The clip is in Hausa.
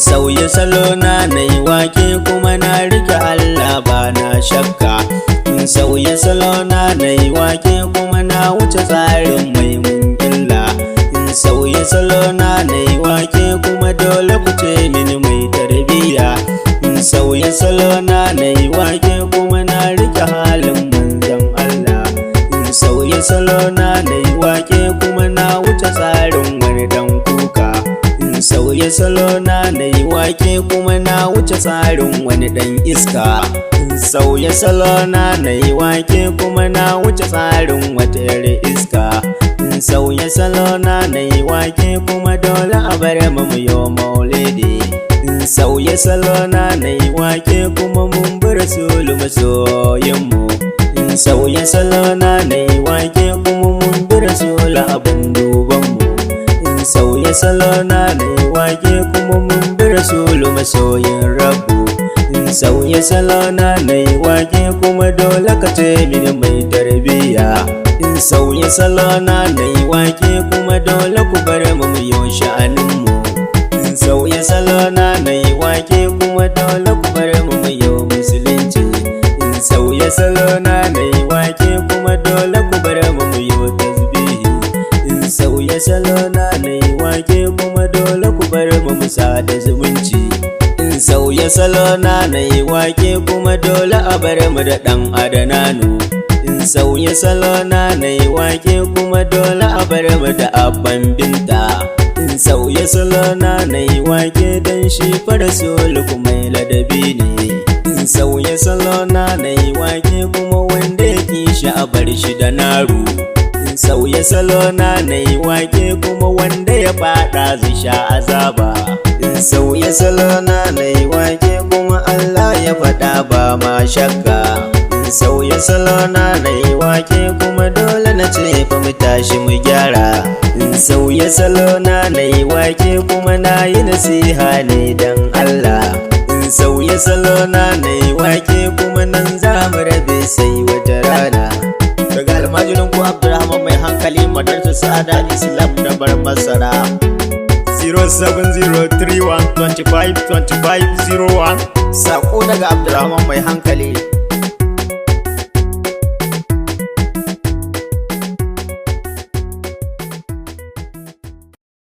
sauya salo na yi wake kuma na rike Allah ba na shakka. Sauya salo na yi wake kuma na wuce tsarin mai mun illa. Sauya salo na yi wake kuma dole ku ce mini mai tarbiyya. Sauya salo na yi wake kuma na rike halin manzon Allah. Sauya salo na yi wake kuma na wuce tsarin wani dan kuka. Sauya salo na yi wake kuma na wuce tsarin wani dan iska. Sauya salo na yi wake kuma na wuce tsarin wata yar iska. Sauya salo na yi wake kuma dole a bar mu yo maulidi. Sauya salo na yi wake kuma mun bi rasulu masoyin mu. Sauya salo na yi wake kuma mun bi rasulu abin duban mu. Sauya salo na yi wake kuma mun bi rasulu masoyin rabu. Sauya salo na yi wake kuma dole ka ce mini mai tarbiyya. Sauya salo na yi wake kuma dole ku bar mu yo sha'anin mu. Sauya salo na yi wake kuma dole ku bar mu yo musulunci. Sauya salo na yi wake kuma dole ku bar mu yo tasbihi. Sauya salo na yi wake kuma dole ku bar mu musa da zumunci. Sauya salo na yi wake kuma dole a bar mu da dan adananu. Sauya salo na yi wake kuma dole a bar mu da abban binta. Sauya salo na yi wake dan shi farasulu kuma ladabi ne. Sauya salo na yi wake kuma wanda ya kishi a bar shi da naru. Sauya salo na yi wake kuma wanda ya fada zai sha azaba. Sauya salo na yi wake kuma Allah ya faɗa ba ma shakka. Sauya salo na yi wake kuma dole na ce fa mu tashi mu gyara. Sauya salo na yi wake kuma na yi nasiha ne dan Allah. Sauya salo na yi wake kuma nan za mu rabe sai wata rana. Daga almajirin ku Abdurrahman mai hankali madarsa Sa'ada Islam da bar masara. 07031252501. Sako daga Abdurrahman mai hankali.